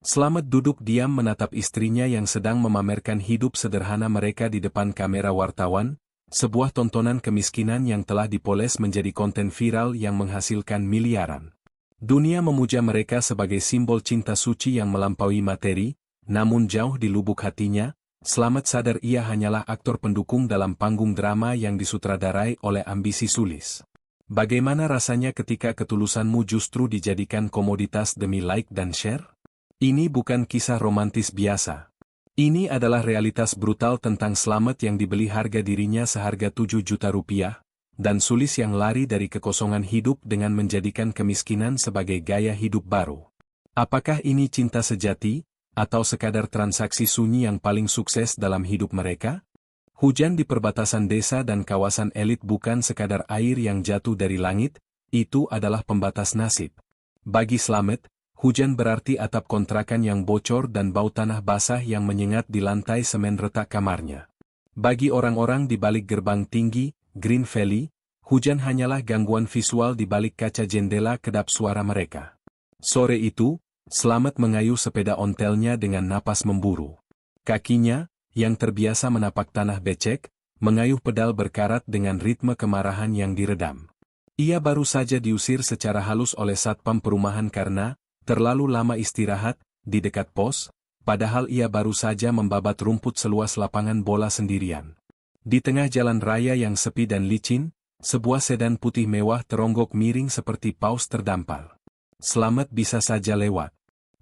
Slamet duduk diam menatap istrinya yang sedang memamerkan hidup sederhana mereka di depan kamera wartawan, sebuah tontonan kemiskinan yang telah dipoles menjadi konten viral yang menghasilkan miliaran. Dunia memuja mereka sebagai simbol cinta suci yang melampaui materi, namun jauh di lubuk hatinya, Slamet sadar ia hanyalah aktor pendukung dalam panggung drama yang disutradarai oleh ambisi Sulis. Bagaimana rasanya ketika ketulusanmu justru dijadikan komoditas demi like dan share? Ini bukan kisah romantis biasa. Ini adalah realitas brutal tentang Slamet yang dibeli harga dirinya seharga 7 juta rupiah, dan Sulis yang lari dari kekosongan hidup dengan menjadikan kemiskinan sebagai gaya hidup baru. Apakah ini cinta sejati, atau sekadar transaksi sunyi yang paling sukses dalam hidup mereka? Hujan di perbatasan desa dan kawasan elit bukan sekadar air yang jatuh dari langit, itu adalah pembatas nasib. Bagi Slamet, hujan berarti atap kontrakan yang bocor dan bau tanah basah yang menyengat di lantai semen retak kamarnya. Bagi orang-orang di balik gerbang tinggi, Green Valley, hujan hanyalah gangguan visual di balik kaca jendela kedap suara mereka. Sore itu, Slamet mengayuh sepeda ontelnya dengan napas memburu. Kakinya, yang terbiasa menapak tanah becek, mengayuh pedal berkarat dengan ritme kemarahan yang diredam. Ia baru saja diusir secara halus oleh satpam perumahan karena terlalu lama istirahat di dekat pos, padahal ia baru saja membabat rumput seluas lapangan bola sendirian. Di tengah jalan raya yang sepi dan licin, sebuah sedan putih mewah teronggok miring seperti paus terdampar. Slamet bisa saja lewat.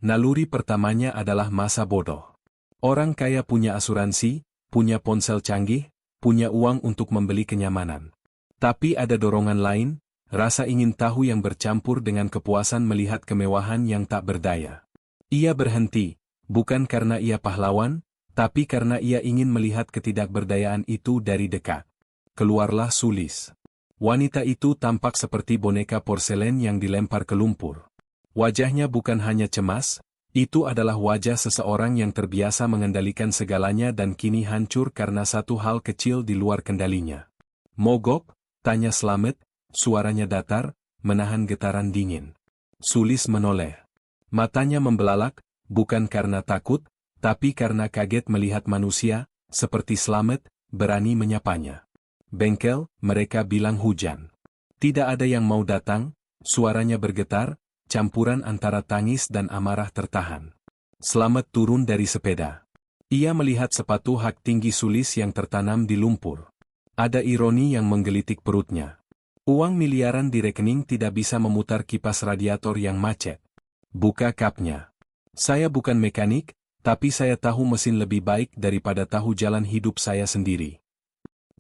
Naluri pertamanya adalah masa bodoh. Orang kaya punya asuransi, punya ponsel canggih, punya uang untuk membeli kenyamanan. Tapi ada dorongan lain, rasa ingin tahu yang bercampur dengan kepuasan melihat kemewahan yang tak berdaya. Ia berhenti, bukan karena ia pahlawan, tapi karena ia ingin melihat ketidakberdayaan itu dari dekat. Keluarlah Sulis. Wanita itu tampak seperti boneka porselen yang dilempar ke lumpur. Wajahnya bukan hanya cemas, itu adalah wajah seseorang yang terbiasa mengendalikan segalanya dan kini hancur karena satu hal kecil di luar kendalinya. Mogok? Tanya Slamet, suaranya datar, menahan getaran dingin. Sulis menoleh. Matanya membelalak, bukan karena takut, tapi karena kaget melihat manusia, seperti Slamet, berani menyapanya. Bengkel, mereka bilang hujan. Tidak ada yang mau datang, suaranya bergetar, campuran antara tangis dan amarah tertahan. Slamet turun dari sepeda. Ia melihat sepatu hak tinggi Sulis yang tertanam di lumpur. Ada ironi yang menggelitik perutnya. Uang miliaran di rekening tidak bisa memutar kipas radiator yang macet. Buka kapnya. Saya bukan mekanik, tapi saya tahu mesin lebih baik daripada tahu jalan hidup saya sendiri.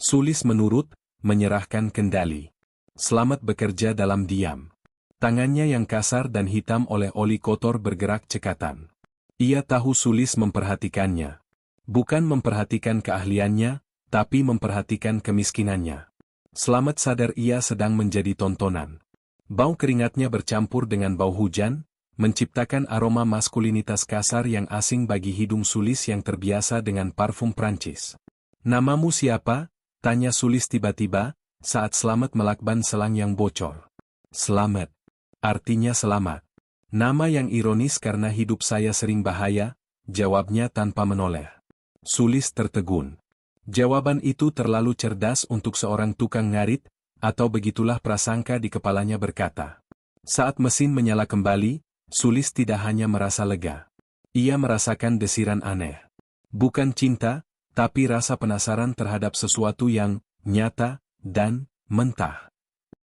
Sulis menurut, menyerahkan kendali. Slamet bekerja dalam diam. Tangannya yang kasar dan hitam oleh oli kotor bergerak cekatan. Ia tahu Sulis memperhatikannya. Bukan memperhatikan keahliannya, tapi memperhatikan kemiskinannya. Slamet sadar ia sedang menjadi tontonan. Bau keringatnya bercampur dengan bau hujan, menciptakan aroma maskulinitas kasar yang asing bagi hidung Sulis yang terbiasa dengan parfum Prancis. Namamu siapa? Tanya Sulis tiba-tiba, saat Slamet melakban selang yang bocor. Slamet. Artinya selamat. Nama yang ironis karena hidup saya sering bahaya, jawabnya tanpa menoleh. Sulis tertegun. Jawaban itu terlalu cerdas untuk seorang tukang ngarit, atau begitulah prasangka di kepalanya berkata. Saat mesin menyala kembali, Sulis tidak hanya merasa lega. Ia merasakan desiran aneh. Bukan cinta, tapi rasa penasaran terhadap sesuatu yang nyata dan mentah.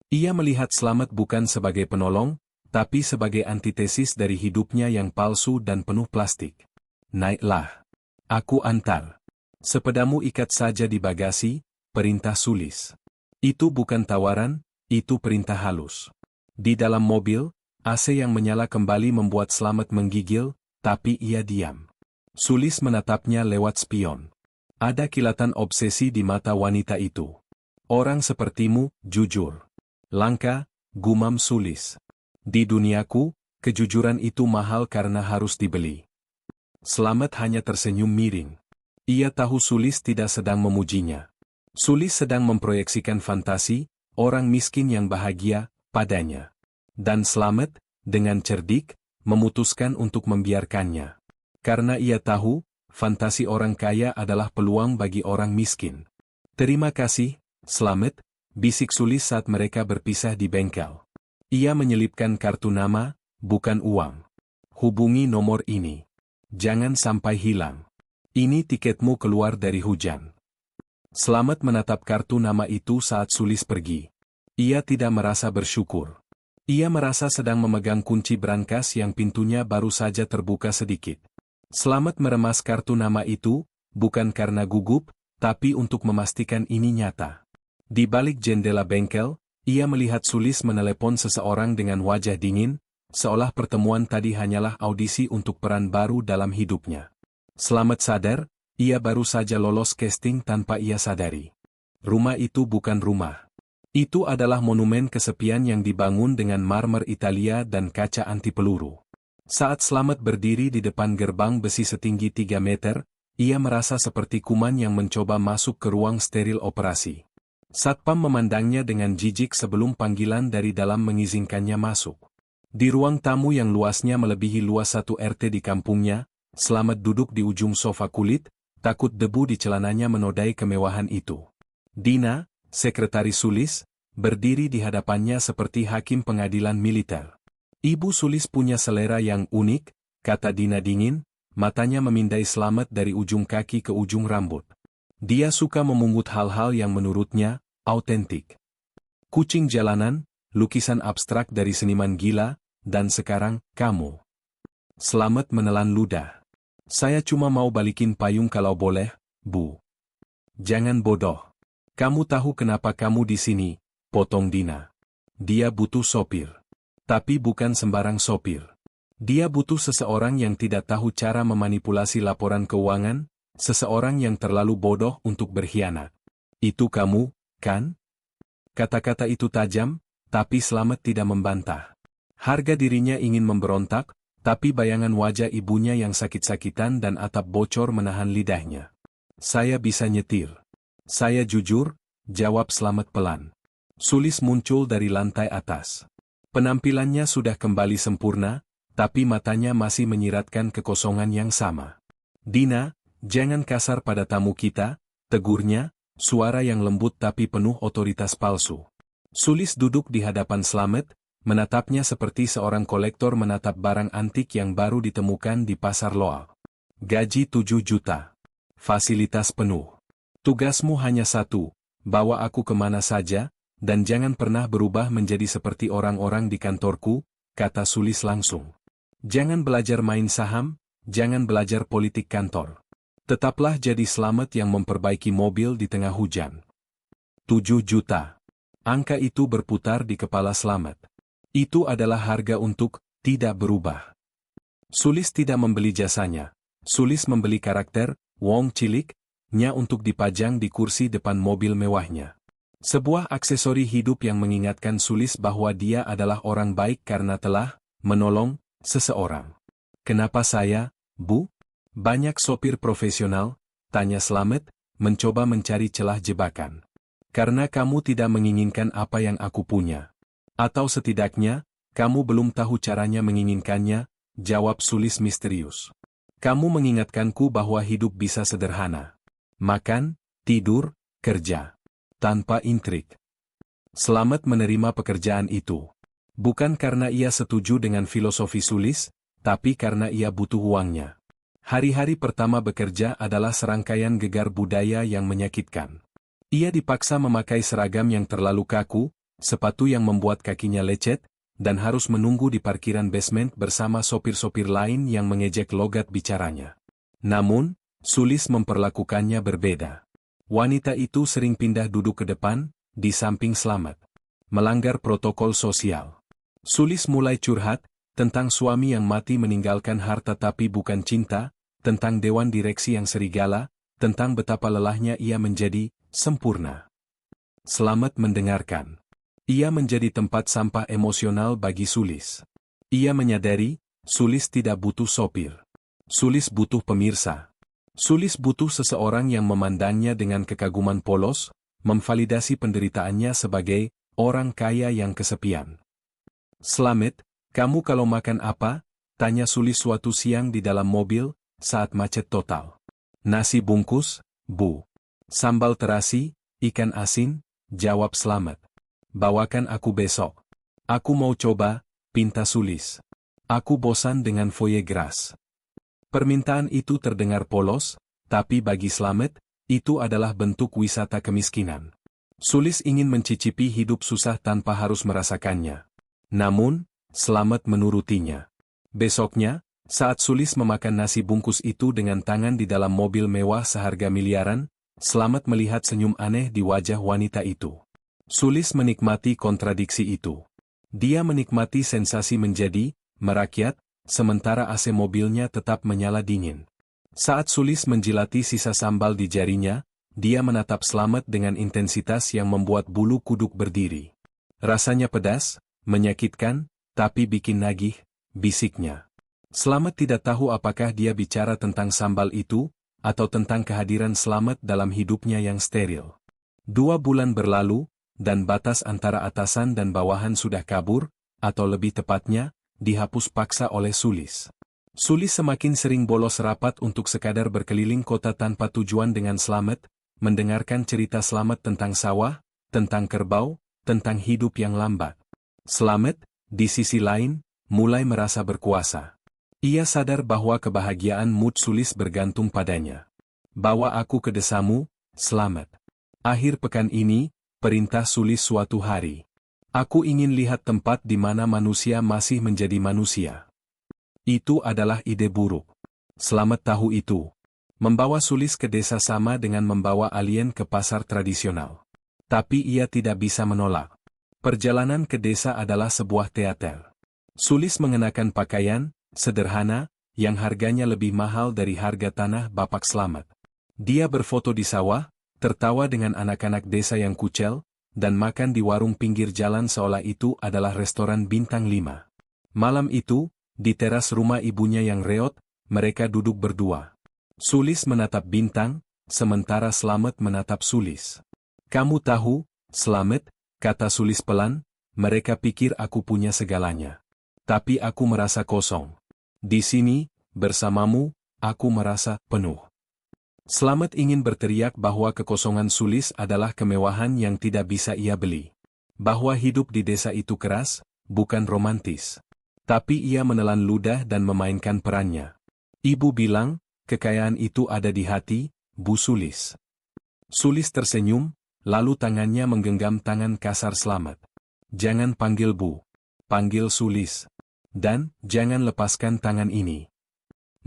Ia melihat Slamet bukan sebagai penolong, tapi sebagai antitesis dari hidupnya yang palsu dan penuh plastik. Naiklah. Aku antar. Sepedamu ikat saja di bagasi, perintah Sulis. Itu bukan tawaran, itu perintah halus. Di dalam mobil, AC yang menyala kembali membuat Slamet menggigil, tapi ia diam. Sulis menatapnya lewat spion. Ada kilatan obsesi di mata wanita itu. Orang sepertimu, jujur. Langka, gumam Sulis. Di duniaku, kejujuran itu mahal karena harus dibeli. Slamet hanya tersenyum miring. Ia tahu Sulis tidak sedang memujinya. Sulis sedang memproyeksikan fantasi, orang miskin yang bahagia, padanya. Dan Slamet, dengan cerdik, memutuskan untuk membiarkannya. Karena ia tahu, fantasi orang kaya adalah peluang bagi orang miskin. Terima kasih, Slamet, bisik Sulis saat mereka berpisah di bengkel. Ia menyelipkan kartu nama, bukan uang. Hubungi nomor ini. Jangan sampai hilang. Ini tiketmu keluar dari hujan. Slamet menatap kartu nama itu saat Sulis pergi. Ia tidak merasa bersyukur. Ia merasa sedang memegang kunci brankas yang pintunya baru saja terbuka sedikit. Slamet meremas kartu nama itu, bukan karena gugup, tapi untuk memastikan ini nyata. Di balik jendela bengkel, ia melihat Sulis menelepon seseorang dengan wajah dingin, seolah pertemuan tadi hanyalah audisi untuk peran baru dalam hidupnya. Slamet sadar, ia baru saja lolos casting tanpa ia sadari. Rumah itu bukan rumah. Itu adalah monumen kesepian yang dibangun dengan marmer Italia dan kaca anti peluru. Saat Slamet berdiri di depan gerbang besi setinggi 3 meter, ia merasa seperti kuman yang mencoba masuk ke ruang steril operasi. Satpam memandangnya dengan jijik sebelum panggilan dari dalam mengizinkannya masuk. Di ruang tamu yang luasnya melebihi luas 1 RT di kampungnya, Slamet duduk di ujung sofa kulit, takut debu di celananya menodai kemewahan itu. Dina, sekretaris Sulis, berdiri di hadapannya seperti hakim pengadilan militer. Ibu Sulis punya selera yang unik, kata Dina dingin, matanya memindai Slamet dari ujung kaki ke ujung rambut. Dia suka memungut hal-hal yang menurutnya autentik. Kucing jalanan, lukisan abstrak dari seniman gila, dan sekarang, kamu. Slamet menelan ludah. Saya cuma mau balikin payung kalau boleh, Bu. Jangan bodoh. Kamu tahu kenapa kamu di sini, potong Dina. Dia butuh sopir. Tapi bukan sembarang sopir. Dia butuh seseorang yang tidak tahu cara memanipulasi laporan keuangan, seseorang yang terlalu bodoh untuk berkhianat. Itu kamu, kan? Kata-kata itu tajam, tapi Slamet tidak membantah. Harga dirinya ingin memberontak, tapi bayangan wajah ibunya yang sakit-sakitan dan atap bocor menahan lidahnya. Saya bisa nyetir. Saya jujur, jawab Slamet pelan. Sulis muncul dari lantai atas. Penampilannya sudah kembali sempurna, tapi matanya masih menyiratkan kekosongan yang sama. Dina, jangan kasar pada tamu kita, tegurnya, suara yang lembut tapi penuh otoritas palsu. Sulis duduk di hadapan Slamet, menatapnya seperti seorang kolektor menatap barang antik yang baru ditemukan di pasar loal. Gaji 7 juta. Fasilitas penuh. Tugasmu hanya satu, bawa aku kemana saja, dan jangan pernah berubah menjadi seperti orang-orang di kantorku, kata Sulis langsung. Jangan belajar main saham, jangan belajar politik kantor. Tetaplah jadi Slamet yang memperbaiki mobil di tengah hujan. 7 juta. Angka itu berputar di kepala Slamet. Itu adalah harga untuk tidak berubah. Sulis tidak membeli jasanya. Sulis membeli karakter, Wong Cilik-nya untuk dipajang di kursi depan mobil mewahnya. Sebuah aksesori hidup yang mengingatkan Sulis bahwa dia adalah orang baik karena telah menolong seseorang. Kenapa saya, Bu? Banyak sopir profesional, tanya Slamet, mencoba mencari celah jebakan. Karena kamu tidak menginginkan apa yang aku punya. Atau setidaknya, kamu belum tahu caranya menginginkannya, jawab Sulis misterius. Kamu mengingatkanku bahwa hidup bisa sederhana. Makan, tidur, kerja. Tanpa intrik. Slamet menerima pekerjaan itu. Bukan karena ia setuju dengan filosofi Sulis, tapi karena ia butuh uangnya. Hari-hari pertama bekerja adalah serangkaian gegar budaya yang menyakitkan. Ia dipaksa memakai seragam yang terlalu kaku, sepatu yang membuat kakinya lecet, dan harus menunggu di parkiran basement bersama sopir-sopir lain yang mengejek logat bicaranya. Namun, Sulis memperlakukannya berbeda. Wanita itu sering pindah duduk ke depan, di samping Slamet. Melanggar protokol sosial. Sulis mulai curhat, tentang suami yang mati meninggalkan harta tapi bukan cinta, tentang dewan direksi yang serigala, tentang betapa lelahnya ia menjadi sempurna. Slamet mendengarkan. Ia menjadi tempat sampah emosional bagi Sulis. Ia menyadari, Sulis tidak butuh sopir. Sulis butuh pemirsa. Sulis butuh seseorang yang memandangnya dengan kekaguman polos, memvalidasi penderitaannya sebagai orang kaya yang kesepian. Slamet, kamu kalau makan apa? Tanya Sulis suatu siang di dalam mobil, saat macet total. Nasi bungkus, Bu. Sambal terasi, ikan asin, jawab Slamet. Bawakan aku besok. Aku mau coba, pinta Sulis. Aku bosan dengan foie gras. Permintaan itu terdengar polos, tapi bagi Slamet, itu adalah bentuk wisata kemiskinan. Sulis ingin mencicipi hidup susah tanpa harus merasakannya. Namun, Slamet menurutinya. Besoknya, saat Sulis memakan nasi bungkus itu dengan tangan di dalam mobil mewah seharga miliaran, Slamet melihat senyum aneh di wajah wanita itu. Sulis menikmati kontradiksi itu. Dia menikmati sensasi menjadi, merakyat, sementara AC mobilnya tetap menyala dingin. Saat Sulis menjilati sisa sambal di jarinya, dia menatap Slamet dengan intensitas yang membuat bulu kuduk berdiri. Rasanya pedas, menyakitkan, tapi bikin nagih, bisiknya. Slamet tidak tahu apakah dia bicara tentang sambal itu, atau tentang kehadiran Slamet dalam hidupnya yang steril. 2 bulan berlalu, dan batas antara atasan dan bawahan sudah kabur, atau lebih tepatnya, dihapus paksa oleh Sulis. Sulis semakin sering bolos rapat untuk sekadar berkeliling kota tanpa tujuan dengan Slamet, mendengarkan cerita Slamet tentang sawah, tentang kerbau, tentang hidup yang lambat. Slamet, di sisi lain, mulai merasa berkuasa. Ia sadar bahwa kebahagiaan mood Sulis bergantung padanya. Bawa aku ke desamu, Slamet. Akhir pekan ini, perintah Sulis suatu hari. Aku ingin lihat tempat di mana manusia masih menjadi manusia. Itu adalah ide buruk. Slamet tahu itu. Membawa Sulis ke desa sama dengan membawa alien ke pasar tradisional. Tapi ia tidak bisa menolak. Perjalanan ke desa adalah sebuah teater. Sulis mengenakan pakaian, sederhana, yang harganya lebih mahal dari harga tanah Bapak Slamet. Dia berfoto di sawah, tertawa dengan anak-anak desa yang kucel, dan makan di warung pinggir jalan seolah itu adalah restoran bintang 5. Malam itu, di teras rumah ibunya yang reot, mereka duduk berdua. Sulis menatap bintang, sementara Slamet menatap Sulis. Kamu tahu, Slamet, kata Sulis pelan, mereka pikir aku punya segalanya. Tapi aku merasa kosong. Di sini, bersamamu, aku merasa penuh. Slamet ingin berteriak bahwa kekosongan Sulis adalah kemewahan yang tidak bisa ia beli. Bahwa hidup di desa itu keras, bukan romantis. Tapi ia menelan ludah dan memainkan perannya. Ibu bilang, kekayaan itu ada di hati, Bu Sulis. Sulis tersenyum, lalu tangannya menggenggam tangan kasar Slamet. Jangan panggil Bu. Panggil Sulis. Dan, jangan lepaskan tangan ini.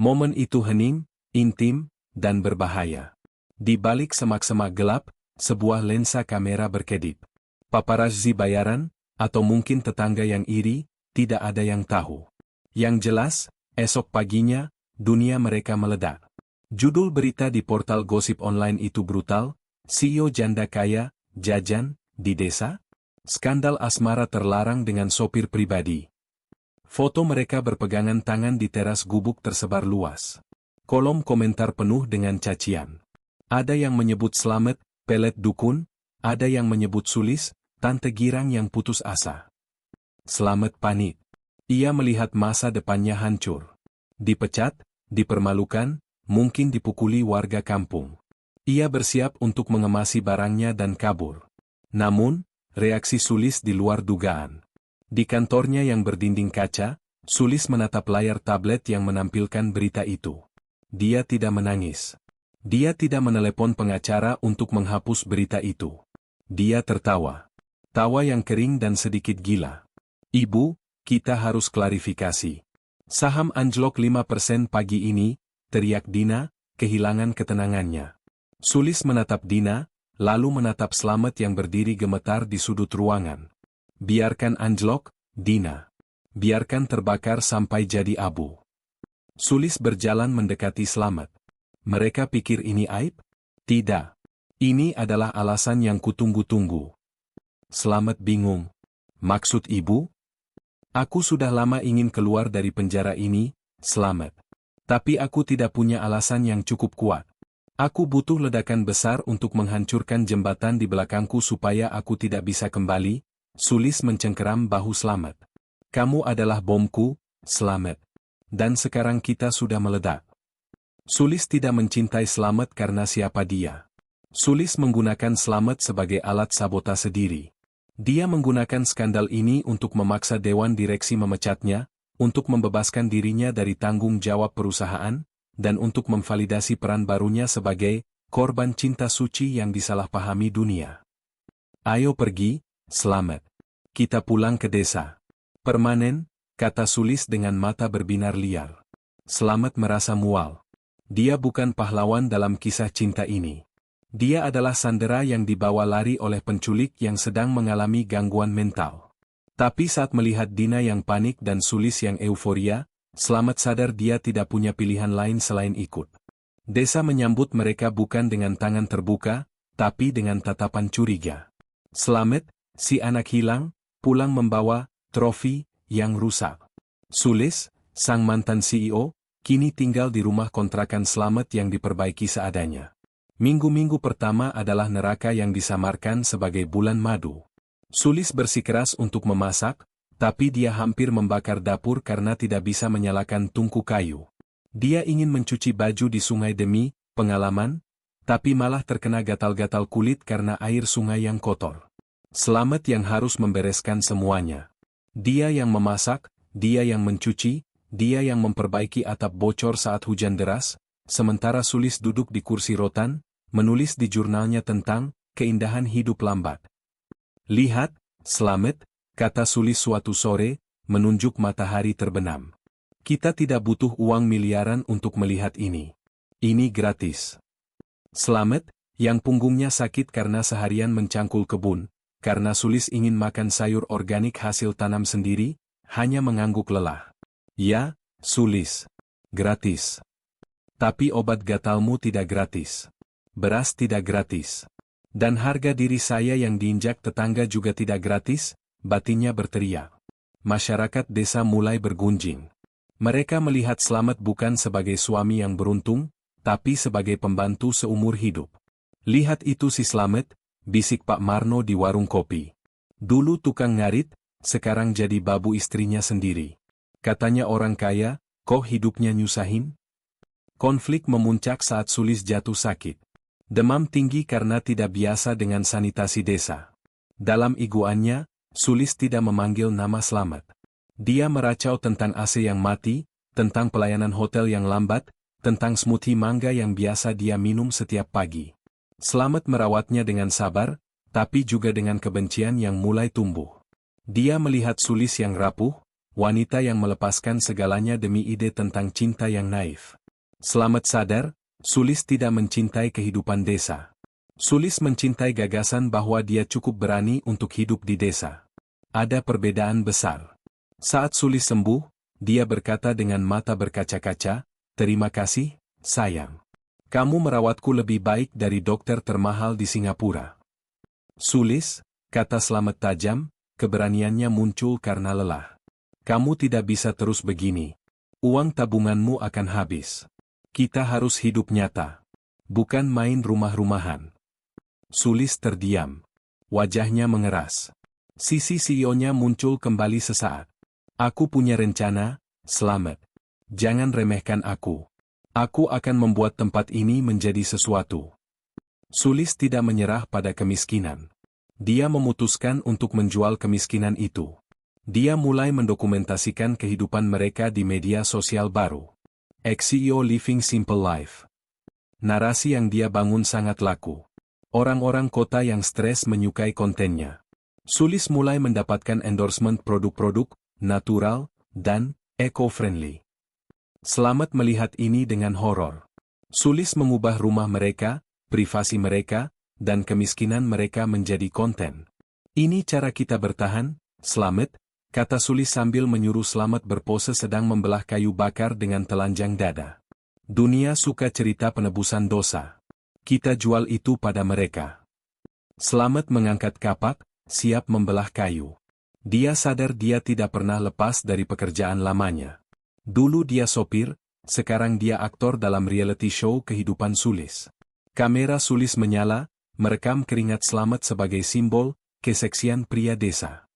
Momen itu hening, intim, dan berbahaya. Di balik semak-semak gelap, sebuah lensa kamera berkedip. Paparazzi bayaran, atau mungkin tetangga yang iri, tidak ada yang tahu. Yang jelas, esok paginya, dunia mereka meledak. Judul berita di portal gosip online itu brutal, CEO janda kaya, jajan, di desa? Skandal asmara terlarang dengan sopir pribadi. Foto mereka berpegangan tangan di teras gubuk tersebar luas. Kolom komentar penuh dengan cacian. Ada yang menyebut Slamet, pelet dukun, ada yang menyebut Sulis, tante girang yang putus asa. Slamet panik. Ia melihat masa depannya hancur. Dipecat, dipermalukan, mungkin dipukuli warga kampung. Ia bersiap untuk mengemasi barangnya dan kabur. Namun, reaksi Sulis di luar dugaan. Di kantornya yang berdinding kaca, Sulis menatap layar tablet yang menampilkan berita itu. Dia tidak menangis. Dia tidak menelepon pengacara untuk menghapus berita itu. Dia tertawa. Tawa yang kering dan sedikit gila. Ibu, kita harus klarifikasi. Saham anjlok 5% pagi ini, teriak Dina, kehilangan ketenangannya. Sulis menatap Dina, lalu menatap Slamet yang berdiri gemetar di sudut ruangan. Biarkan anjlok, Dina. Biarkan terbakar sampai jadi abu. Sulis berjalan mendekati Slamet. Mereka pikir ini aib? Tidak. Ini adalah alasan yang kutunggu-tunggu. Slamet bingung. Maksud ibu? Aku sudah lama ingin keluar dari penjara ini, Slamet. Tapi aku tidak punya alasan yang cukup kuat. Aku butuh ledakan besar untuk menghancurkan jembatan di belakangku supaya aku tidak bisa kembali. Sulis mencengkeram bahu Slamet. Kamu adalah bomku, Slamet. Dan sekarang kita sudah meledak. Sulis tidak mencintai Slamet karena siapa dia. Sulis menggunakan Slamet sebagai alat sabotase diri. Dia menggunakan skandal ini untuk memaksa Dewan Direksi memecatnya, untuk membebaskan dirinya dari tanggung jawab perusahaan, dan untuk memvalidasi peran barunya sebagai korban cinta suci yang disalahpahami dunia. Ayo pergi, Slamet. Kita pulang ke desa. Permanen, kata Sulis dengan mata berbinar liar. Slamet merasa mual. Dia bukan pahlawan dalam kisah cinta ini. Dia adalah sandera yang dibawa lari oleh penculik yang sedang mengalami gangguan mental. Tapi saat melihat Dina yang panik dan Sulis yang euforia, Slamet sadar dia tidak punya pilihan lain selain ikut. Desa menyambut mereka bukan dengan tangan terbuka, tapi dengan tatapan curiga. Slamet, si anak hilang, pulang membawa trofi yang rusak. Sulis, sang mantan CEO, kini tinggal di rumah kontrakan Slamet yang diperbaiki seadanya. Minggu-minggu pertama adalah neraka yang disamarkan sebagai bulan madu. Sulis bersikeras untuk memasak, tapi dia hampir membakar dapur karena tidak bisa menyalakan tungku kayu. Dia ingin mencuci baju di sungai demi pengalaman, tapi malah terkena gatal-gatal kulit karena air sungai yang kotor. Slamet yang harus membereskan semuanya. Dia yang memasak, dia yang mencuci, dia yang memperbaiki atap bocor saat hujan deras, sementara Sulis duduk di kursi rotan, menulis di jurnalnya tentang keindahan hidup lambat. Lihat, Slamet, kata Sulis suatu sore, menunjuk matahari terbenam. Kita tidak butuh uang miliaran untuk melihat ini. Ini gratis. Slamet, yang punggungnya sakit karena seharian mencangkul kebun, karena Sulis ingin makan sayur organik hasil tanam sendiri, hanya mengangguk lelah. Ya, Sulis. Gratis. Tapi obat gatalmu tidak gratis. Beras tidak gratis. Dan harga diri saya yang diinjak tetangga juga tidak gratis, batinnya berteriak. Masyarakat desa mulai bergunjing. Mereka melihat Slamet bukan sebagai suami yang beruntung, tapi sebagai pembantu seumur hidup. Lihat itu si Slamet, bisik Pak Marno di warung kopi. Dulu tukang ngarit, sekarang jadi babu istrinya sendiri. Katanya orang kaya, kok hidupnya nyusahin? Konflik memuncak saat Sulis jatuh sakit. Demam tinggi karena tidak biasa dengan sanitasi desa. Dalam iguannya, Sulis tidak memanggil nama Slamet. Dia meracau tentang AC yang mati, tentang pelayanan hotel yang lambat, tentang smoothie mangga yang biasa dia minum setiap pagi. Slamet merawatnya dengan sabar, tapi juga dengan kebencian yang mulai tumbuh. Dia melihat Sulis yang rapuh, wanita yang melepaskan segalanya demi ide tentang cinta yang naif. Slamet sadar, Sulis tidak mencintai kehidupan desa. Sulis mencintai gagasan bahwa dia cukup berani untuk hidup di desa. Ada perbedaan besar. Saat Sulis sembuh, dia berkata dengan mata berkaca-kaca, "Terima kasih, sayang. Kamu merawatku lebih baik dari dokter termahal di Singapura." Sulis, kata Slamet tajam, keberaniannya muncul karena lelah. Kamu tidak bisa terus begini. Uang tabunganmu akan habis. Kita harus hidup nyata. Bukan main rumah-rumahan. Sulis terdiam. Wajahnya mengeras. Sisi CEO-nya muncul kembali sesaat. Aku punya rencana, Slamet. Jangan remehkan aku. Aku akan membuat tempat ini menjadi sesuatu. Sulis tidak menyerah pada kemiskinan. Dia memutuskan untuk menjual kemiskinan itu. Dia mulai mendokumentasikan kehidupan mereka di media sosial baru. Ex-CEO Living Simple Life. Narasi yang dia bangun sangat laku. Orang-orang kota yang stres menyukai kontennya. Sulis mulai mendapatkan endorsement produk-produk, natural, dan eco-friendly. Slamet melihat ini dengan horor. Sulis mengubah rumah mereka, privasi mereka, dan kemiskinan mereka menjadi konten. Ini cara kita bertahan, Slamet, kata Sulis sambil menyuruh Slamet berpose sedang membelah kayu bakar dengan telanjang dada. Dunia suka cerita penebusan dosa. Kita jual itu pada mereka. Slamet mengangkat kapak, siap membelah kayu. Dia sadar dia tidak pernah lepas dari pekerjaan lamanya. Dulu dia sopir, sekarang dia aktor dalam reality show kehidupan Sulis. Kamera Sulis menyala, merekam keringat Slamet sebagai simbol keseksian pria desa.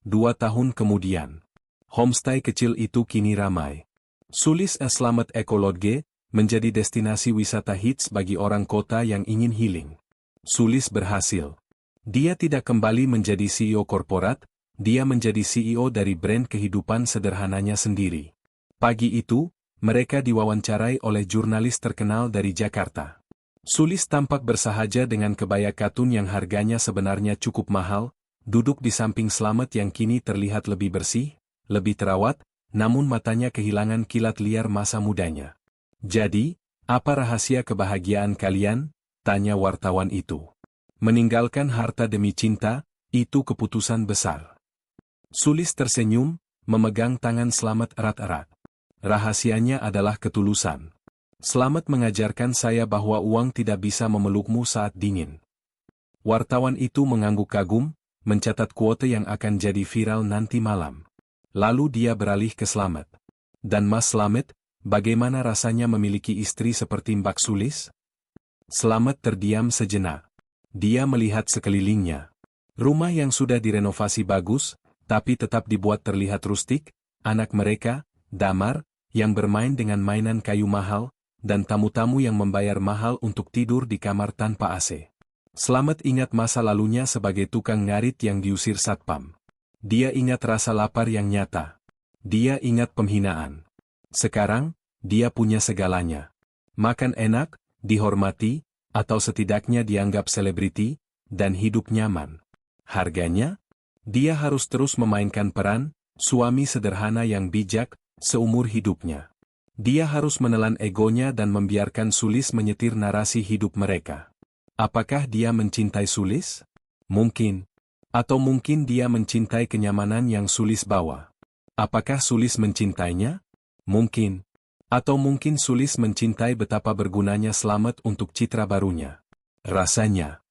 2 tahun kemudian, homestay kecil itu kini ramai. Sulis Slamet Ekologe menjadi destinasi wisata hits bagi orang kota yang ingin healing. Sulis berhasil. Dia tidak kembali menjadi CEO korporat, dia menjadi CEO dari brand kehidupan sederhananya sendiri. Pagi itu, mereka diwawancarai oleh jurnalis terkenal dari Jakarta. Sulis tampak bersahaja dengan kebaya katun yang harganya sebenarnya cukup mahal, duduk di samping Slamet yang kini terlihat lebih bersih, lebih terawat, namun matanya kehilangan kilat liar masa mudanya. "Jadi, apa rahasia kebahagiaan kalian?" tanya wartawan itu. "Meninggalkan harta demi cinta, itu keputusan besar." Sulis tersenyum, memegang tangan Slamet erat-erat. "Rahasianya adalah ketulusan. Slamet mengajarkan saya bahwa uang tidak bisa memelukmu saat dingin." Wartawan itu mengangguk kagum, mencatat kuote yang akan jadi viral nanti malam. Lalu dia beralih ke Slamet. "Dan Mas Slamet, bagaimana rasanya memiliki istri seperti Mbak Sulis?" Slamet terdiam sejenak. Dia melihat sekelilingnya. Rumah yang sudah direnovasi bagus, tapi tetap dibuat terlihat rustik, anak mereka, Damar, yang bermain dengan mainan kayu mahal, dan tamu-tamu yang membayar mahal untuk tidur di kamar tanpa AC. Slamet ingat masa lalunya sebagai tukang ngarit yang diusir satpam. Dia ingat rasa lapar yang nyata. Dia ingat penghinaan. Sekarang, dia punya segalanya. Makan enak, dihormati, atau setidaknya dianggap selebriti, dan hidup nyaman. Harganya? Dia harus terus memainkan peran suami sederhana yang bijak seumur hidupnya. Dia harus menelan egonya dan membiarkan Sulis menyetir narasi hidup mereka. Apakah dia mencintai Sulis? Mungkin. Atau mungkin dia mencintai kenyamanan yang Sulis bawa. Apakah Sulis mencintainya? Mungkin. Atau mungkin Sulis mencintai betapa bergunanya Slamet untuk citra barunya. Rasanya.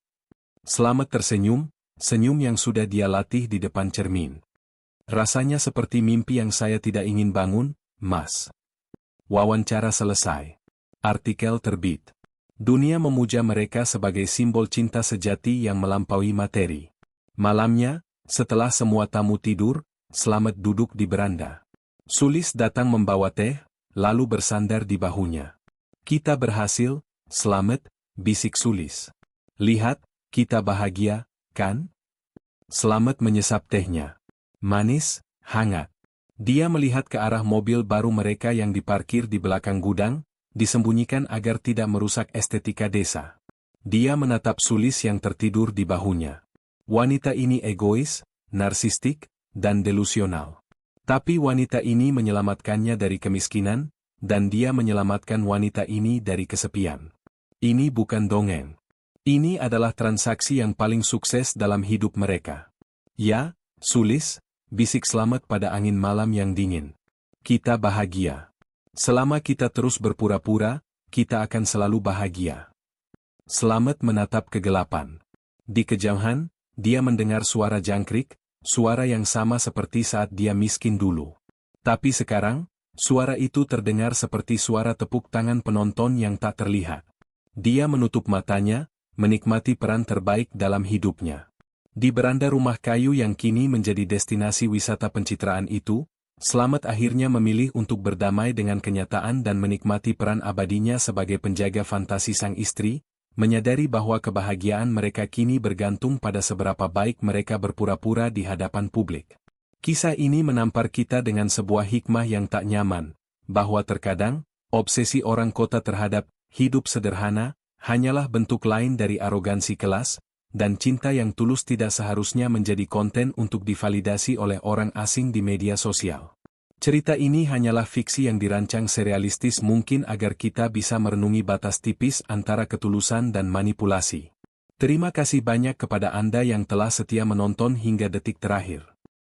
Slamet tersenyum, senyum yang sudah dia latih di depan cermin. "Rasanya seperti mimpi yang saya tidak ingin bangun, Mas." Wawancara selesai. Artikel terbit. Dunia memuja mereka sebagai simbol cinta sejati yang melampaui materi. Malamnya, setelah semua tamu tidur, Slamet duduk di beranda. Sulis datang membawa teh, lalu bersandar di bahunya. "Kita berhasil, Slamet," bisik Sulis. "Lihat, kita bahagia, kan?" Slamet menyesap tehnya. Manis, hangat. Dia melihat ke arah mobil baru mereka yang diparkir di belakang gudang, disembunyikan agar tidak merusak estetika desa. Dia menatap Sulis yang tertidur di bahunya. Wanita ini egois, narsistik, dan delusional. Tapi wanita ini menyelamatkannya dari kemiskinan, dan dia menyelamatkan wanita ini dari kesepian. Ini bukan dongeng. Ini adalah transaksi yang paling sukses dalam hidup mereka. "Ya, Sulis," bisik Slamet pada angin malam yang dingin. "Kita bahagia. Selama kita terus berpura-pura, kita akan selalu bahagia." Slamet menatap kegelapan. Di kejauhan, dia mendengar suara jangkrik, suara yang sama seperti saat dia miskin dulu. Tapi sekarang, suara itu terdengar seperti suara tepuk tangan penonton yang tak terlihat. Dia menutup matanya, menikmati peran terbaik dalam hidupnya. Di beranda rumah kayu yang kini menjadi destinasi wisata pencitraan itu, Slamet akhirnya memilih untuk berdamai dengan kenyataan dan menikmati peran abadinya sebagai penjaga fantasi sang istri, menyadari bahwa kebahagiaan mereka kini bergantung pada seberapa baik mereka berpura-pura di hadapan publik. Kisah ini menampar kita dengan sebuah hikmah yang tak nyaman, bahwa terkadang, obsesi orang kota terhadap hidup sederhana hanyalah bentuk lain dari arogansi kelas, dan cinta yang tulus tidak seharusnya menjadi konten untuk divalidasi oleh orang asing di media sosial. Cerita ini hanyalah fiksi yang dirancang serealistis mungkin agar kita bisa merenungi batas tipis antara ketulusan dan manipulasi. Terima kasih banyak kepada Anda yang telah setia menonton hingga detik terakhir.